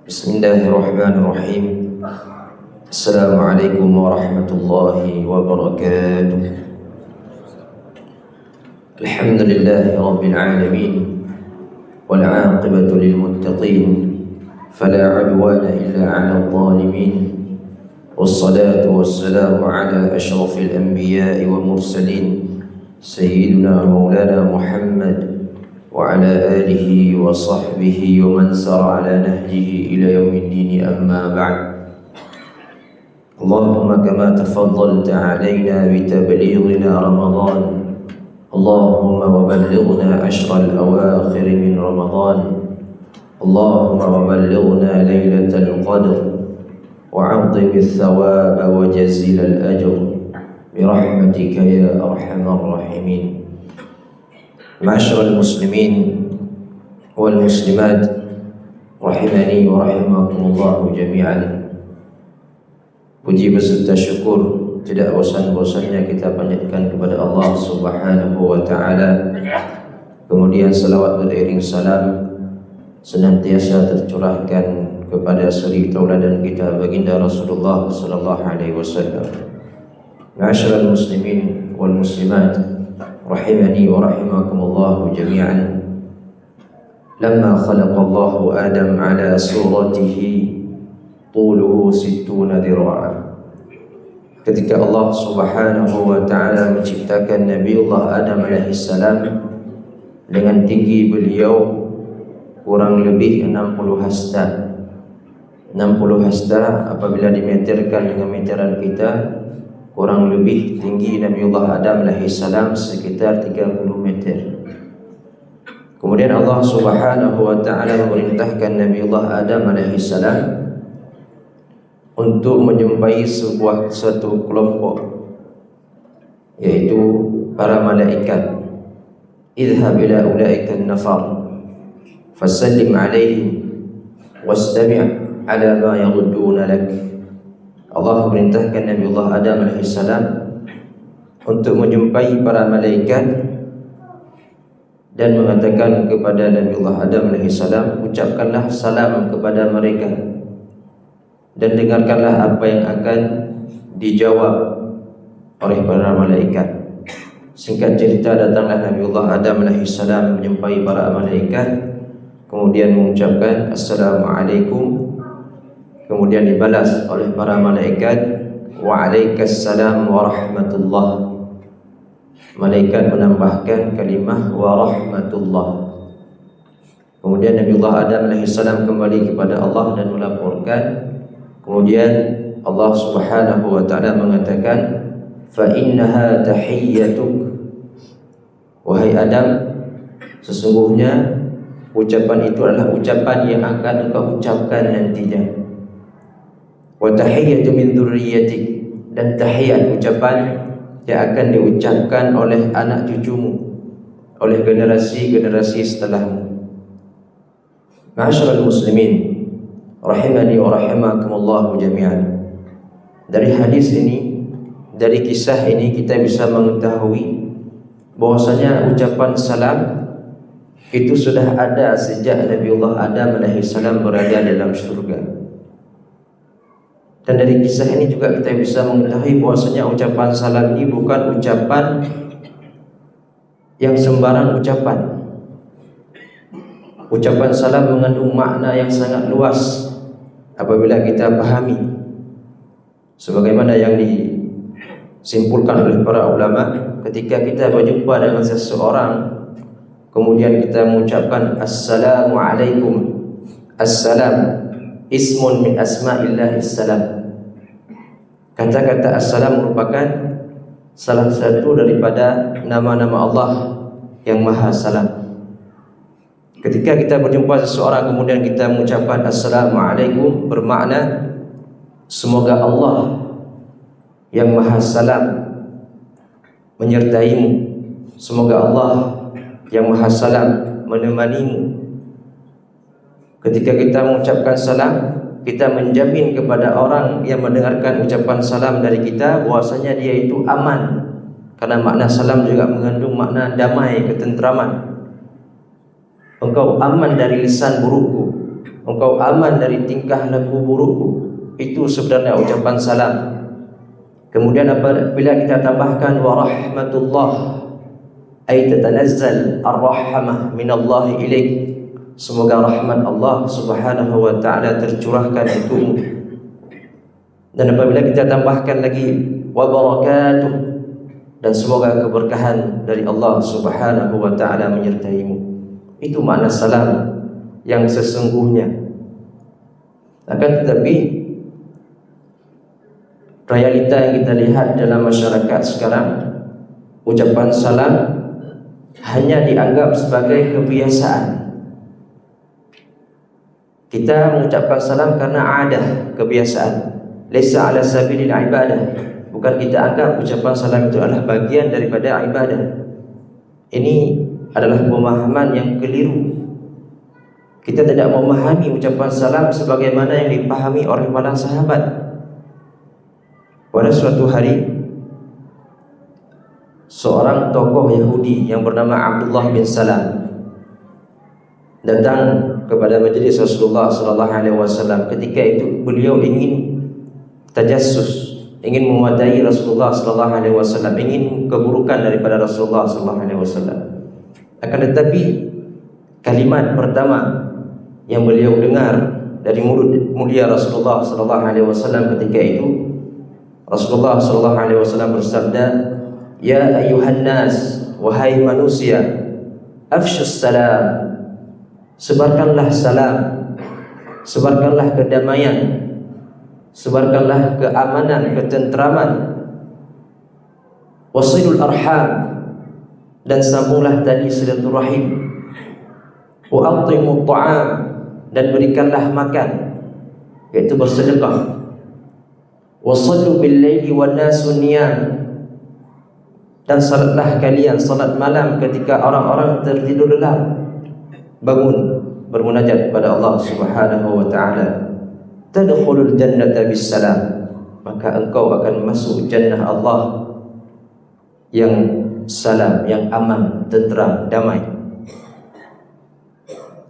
Bismillahirrahmanirrahim. Assalamualaikum warahmatullahi wabarakatuh. Alhamdulillahi rabbil alamin, wal 'aqibatu lil muttaqin, fala 'udwana illa 'alal zalimin. Wassalatu wassalamu ala asyrafil anbiya'i wa mursalin, sayyidina maulana Muhammad wa ala alihi wa sahbihi wa man sara ala nahjihi ila yaumiddin, amma ba'd. Allahumma kama tafaddalta alaina bitablighina Ramadan, Allahumma wa ballighna ashral awakhir min Ramadan, Allahumma wa ballighna lailatal qadr wa 'azim ath-thawab wa jazil al-ajr birahmatika ya arhamar rahimin. Ma'asyiral muslimin wal muslimat rahimani wa rahimakumullah jami'an. Puji beserta syukur tidak bosan-bosannya kita panjatkan kepada Allah Subhanahu wa taala. Kemudian salawat beriring salam senantiasa tercurahkan kepada suri tauladan kita baginda Rasulullah sallallahu alaihi wasallam. Ma'asyiral muslimin wal muslimat rahimani wa rahimakumullah jami'an. Lamma khalaqallahu Adam ala suratihi tuluhu 60 dira'an. Ketika Allah Subhanahu wa taala menciptakan Nabiullah Adam alaihi salam dengan tinggi beliau kurang lebih 60 hasta. 60 hasta apabila dimeterkan dengan meteran kita, kurang lebih tinggi Nabiullah Adam alaihissalam sekitar 30 meter. Kemudian Allah Subhanahu wa taala memerintahkan Nabiullah Adam alaihissalam untuk menjumpai suatu kelompok, yaitu para malaikat. Idhhab ila ulaika an-nafar fasallim alaihim wastami' ala ma yarudduna lak. Allah memerintahkan Nabiullah Adam alaihissalam untuk menjumpai para malaikat dan mengatakan kepada Nabiullah Adam alaihissalam, ucapkanlah salam kepada mereka dan dengarkanlah apa yang akan dijawab oleh para malaikat. Singkat cerita, datanglah Nabiullah Adam alaihissalam menjumpai para malaikat, kemudian mengucapkan assalamualaikum. Kemudian dibalas oleh para malaikat, wa'alaikassalam warahmatullah. Malaikat menambahkan kalimah warahmatullah. Kemudian Nabiullah Adam alaihissalam kembali kepada Allah dan melaporkan. Kemudian Allah Subhanahu wa taala mengatakan, fa innaha tahiyyatuk. Wahai Adam, sesungguhnya ucapan itu adalah ucapan yang akan engkau ucapkan nantinya. Wa tahiyyatu min dzurriyyatik, dan tahiyat ucapan yang akan diucapkan oleh anak cucumu, oleh generasi-generasi setelahmu. Ma'asyiral muslimin rahimani wa rahimakumullah jami'an. Dari hadis ini, dari kisah ini kita bisa mengetahui bahwasanya ucapan salam itu sudah ada sejak Nabiullah Adam alaihissalam berada dalam surga. Dan dari kisah ini juga kita bisa mengetahui bahwasanya ucapan salam ini bukan ucapan yang sembarang ucapan. Ucapan salam mengandung makna yang sangat luas apabila kita pahami. Sebagaimana yang disimpulkan oleh para ulama, ketika kita berjumpa dengan seseorang, kemudian kita mengucapkan assalamualaikum. Assalam ismun min asma'illahis salam. Kata-kata assalam merupakan salah satu daripada nama-nama Allah yang Maha Salam. Ketika kita berjumpa seseorang kemudian kita mengucapkan assalamualaikum, bermakna semoga Allah yang Maha Salam menyertaimu, semoga Allah yang Maha Salam menemanimu. Ketika kita mengucapkan salam, kita menjamin kepada orang yang mendengarkan ucapan salam dari kita bahwasanya dia itu aman. Karena makna salam juga mengandung makna damai, ketentraman. Engkau aman dari lisan burukku, engkau aman dari tingkah laku burukku. Itu sebenarnya ucapan salam. Kemudian apabila kita tambahkan wa rahmatullah, ay tatanazzal ar-rahmah minallahi ilaik, semoga rahmat Allah Subhanahu wa taala tercurahkan untukmu. Dan apabila kita tambahkan lagi wa barakatuh, dan semoga keberkahan dari Allah Subhanahu wa taala menyertaimu. Itu makna salam yang sesungguhnya. Akan tetapi realita yang kita lihat dalam masyarakat sekarang, ucapan salam hanya dianggap sebagai kebiasaan. Kita mengucapkan salam karena adah, kebiasaan. Laisa ala sabilil ibadah. Bukan kita anggap ucapan salam itu adalah bagian daripada ibadah. Ini adalah pemahaman yang keliru. Kita tidak memahami ucapan salam sebagaimana yang dipahami oleh para sahabat. Pada suatu hari, seorang tokoh Yahudi yang bernama Abdullah bin Salam datang kepada majelis Rasulullah sallallahu alaihi wasallam. Ketika itu beliau ingin tajassus, ingin memadai Rasulullah sallallahu alaihi wasallam, ingin keburukan daripada Rasulullah sallallahu alaihi wasallam. Akan tetapi kalimat pertama yang beliau dengar dari mulut mulia Rasulullah sallallahu alaihi wasallam ketika itu, Rasulullah sallallahu alaihi wasallam bersabda, "Ya ayyuhan nas, wahai manusia, afshus salam." Sebarkanlah salam, sebarkanlah kedamaian, sebarkanlah keamanan, ketentraman. Wasilul arham, dan sambunglah tali silaturahim. Wa at'imut ta'am, dan berikanlah makan, yaitu bersedekah. Wasallu bil laili wan nasu niyam, dan salatlah kalian salat malam ketika orang-orang tertidur lelap. Bangun bermunajat kepada Allah Subhanahu wa taala. Tadkhulul jannata bis salam, maka engkau akan masuk jannah Allah yang salam, yang aman, tentram, damai.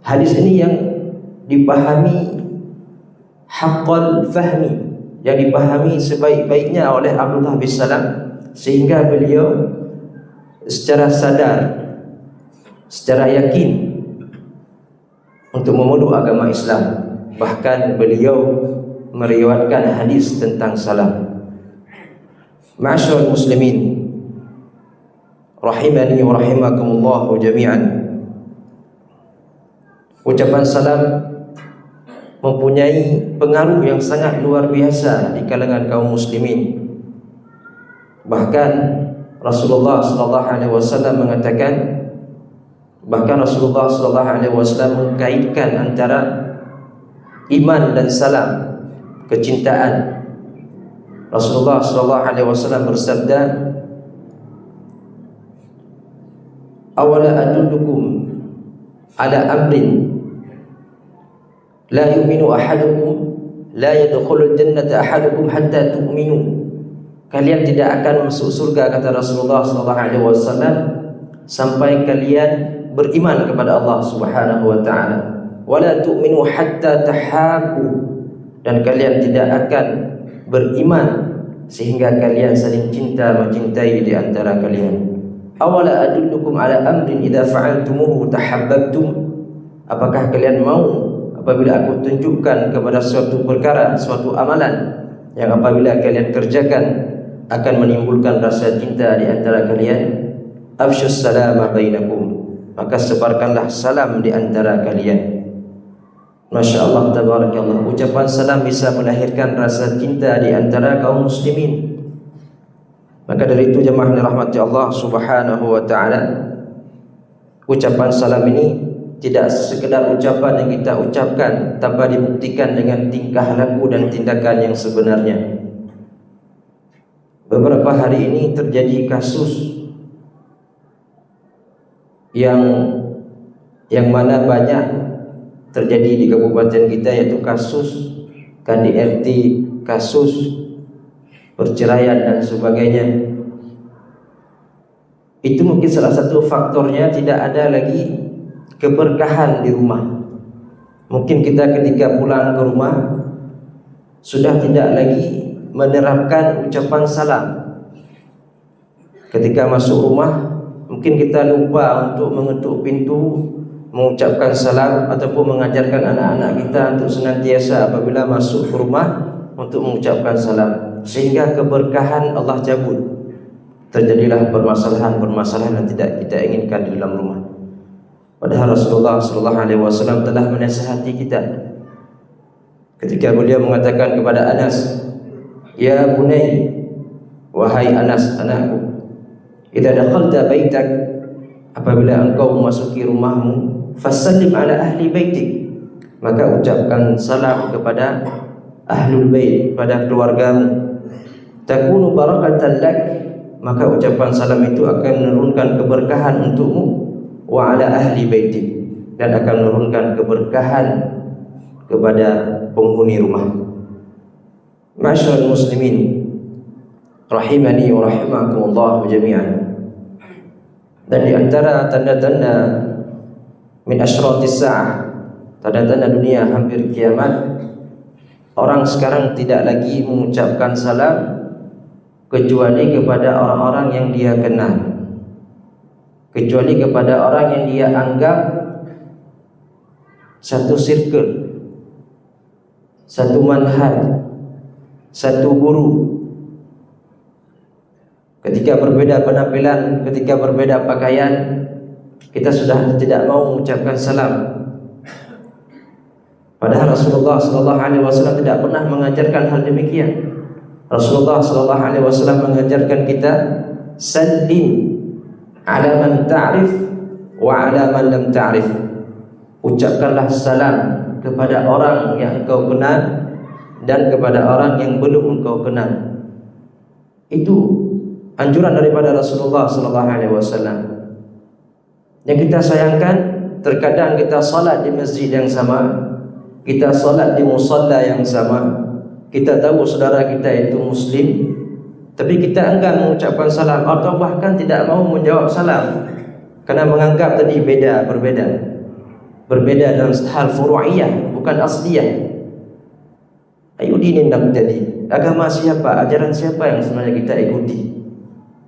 Hadis ini yang dipahami haqqal fahmi, yang dipahami sebaik-baiknya oleh Abdullah bin Salam, sehingga beliau secara sadar, secara yakin untuk memeluk agama Islam. Bahkan beliau meriwayatkan hadis tentang salam. Ma'asyiral muslimin rahimani wa rahimakumullah jami'an. Ucapan salam mempunyai pengaruh yang sangat luar biasa di kalangan kaum muslimin. Bahkan Rasulullah sallallahu alaihi wasallam mengatakan, bahkan Rasulullah sallallahu alaihi wasallam mengkaitkan antara iman dan salam, kecintaan. Rasulullah sallallahu alaihi wasallam bersabda, "Awala adullukum ala amrin la yu'minu ahadukum, la yadkhulul jannata ahadukum hatta tu'minu." Kalian tidak akan masuk surga, kata Rasulullah sallallahu alaihi wasallam, sampai kalian beriman kepada Allah Subhanahu wa taala. Wala tu'minu hatta tahabbu, dan kalian tidak akan beriman sehingga kalian saling cinta mencintai di antara kalian. Awala adullukum ala amrin idza fa'altumuhu tahabbabtum, apakah kalian mau apabila aku tunjukkan kepada suatu perkara, suatu amalan yang apabila kalian kerjakan akan menimbulkan rasa cinta di antara kalian? Afshus salama bainakum, maka sebarkanlah salam di antara kalian. Masya Allah, tabarakallah. Ucapan salam bisa melahirkan rasa cinta di antara kaum muslimin. Maka dari itu jemaah yang dirahmati Allah Subhanahu wa taala, ucapan salam ini tidak sekedar ucapan yang kita ucapkan tanpa dibuktikan dengan tingkah laku dan tindakan yang sebenarnya. Beberapa hari ini terjadi kasus yang mana banyak terjadi di kabupaten kita, yaitu kasus KDRT, kasus perceraian dan sebagainya. Itu mungkin salah satu faktornya tidak ada lagi keberkahan di rumah. Mungkin kita ketika pulang ke rumah sudah tidak lagi menerapkan ucapan salam. Ketika masuk rumah mungkin kita lupa untuk mengetuk pintu, mengucapkan salam, ataupun mengajarkan anak-anak kita untuk senantiasa apabila masuk ke rumah untuk mengucapkan salam, sehingga keberkahan Allah cabut. Terjadilah permasalahan-permasalahan yang tidak kita inginkan di dalam rumah. Padahal Rasulullah SAW telah menasihati kita ketika beliau mengatakan kepada Anas, "Ya bunai, wahai Anas, anakku, idza dakhalta baitak, apabila engkau memasuki rumahmu, fasallim ala ahli baitik, maka ucapkan salam kepada ahlul bait, pada keluargamu. Takunu barakatan lak, maka ucapan salam itu akan menurunkan keberkahan untukmu. Wa ala ahli baitik, dan akan menurunkan keberkahan kepada penghuni rumah." Ma'asyiral muslimin rahimani wa rahimakumullah jami'an. Dan di antara tanda-tanda min asyratis sa'ah, tanda-tanda dunia hampir kiamat, orang sekarang tidak lagi mengucapkan salam kecuali kepada orang-orang yang dia kenal, kecuali kepada orang yang dia anggap satu circle, satu manhaj, satu guru. Ketika berbeda penampilan, ketika berbeda pakaian, kita sudah tidak mau mengucapkan salam. Padahal Rasulullah SAW tidak pernah mengajarkan hal demikian. Rasulullah SAW mengajarkan kita, sallim ala man ta'rif wa ala man lam ta'rif. Ucapkanlah salam kepada orang yang engkau kenal dan kepada orang yang belum engkau kenal. Itu anjuran daripada Rasulullah SAW. Yang kita sayangkan, terkadang kita salat di masjid yang sama, kita salat di musalla yang sama, kita tahu saudara kita itu muslim, tapi kita enggan mengucapkan salam, atau bahkan tidak mau menjawab salam karena menganggap tadi berbeda dalam hal furu'iyah, bukan asliyah. Ayo dinin jadi agama siapa, ajaran siapa yang sebenarnya kita ikuti?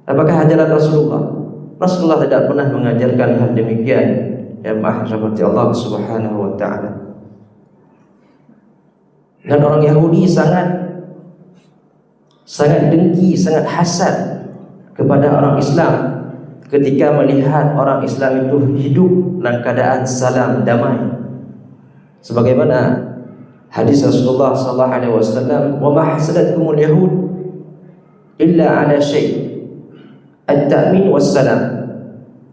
Apakah ajaran Rasulullah? Rasulullah tidak pernah mengajarkan hal demikian. Ya rahmati Allah Subhanahu wa ta'ala. Dan orang Yahudi sangat dengki, sangat hasad kepada orang Islam ketika melihat orang Islam itu hidup dalam keadaan salam damai. Sebagaimana hadis Rasulullah SAW, "Wa ma hasadatkumul yahud illa ala syai' at-ta'min was-salam."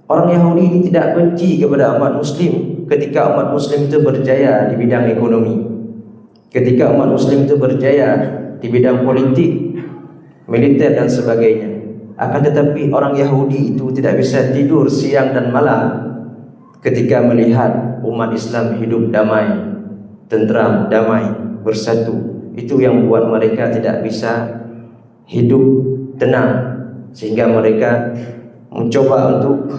Orang Yahudi ini tidak benci kepada umat muslim ketika umat muslim itu berjaya di bidang ekonomi, ketika umat muslim itu berjaya di bidang politik, militer dan sebagainya. Akan tetapi orang Yahudi itu tidak bisa tidur siang dan malam ketika melihat umat Islam hidup damai, tentram, damai, bersatu. Itu yang membuat mereka tidak bisa hidup tenang, sehingga mereka mencoba untuk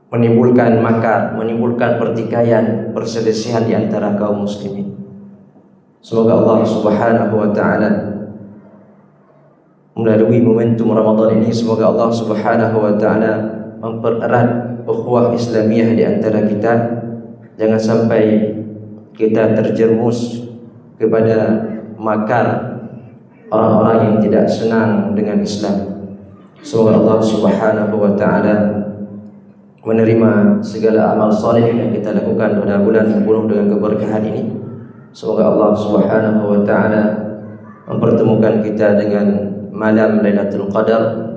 menimbulkan makar, menimbulkan pertikaian, perselisihan di antara kaum muslimin. Semoga Allah Subhanahu wa ta'ala melalui momentum Ramadan ini, semoga Allah Subhanahu wa ta'ala mempererat ukhuwah Islamiyah di antara kita. Jangan sampai kita terjerumus kepada makar orang-orang yang tidak senang dengan Islam. Semoga Allah Subhanahu wa ta'ala menerima segala amal saleh yang kita lakukan pada bulan yang penuh dengan keberkahan ini. Semoga Allah Subhanahu wa ta'ala mempertemukan kita dengan malam Lailatul Qadar.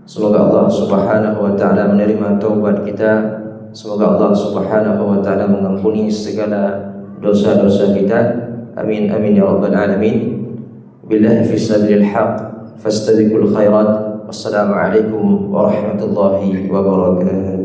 Semoga Allah Subhanahu wa ta'ala menerima taubat kita. Semoga Allah Subhanahu wa ta'ala mengampuni segala dosa-dosa kita. Amin amin ya rabbal alamin. Billahi fi sabilil haq fastabiqul khairat. Wassalamualaikum warahmatullahi wabarakatuh.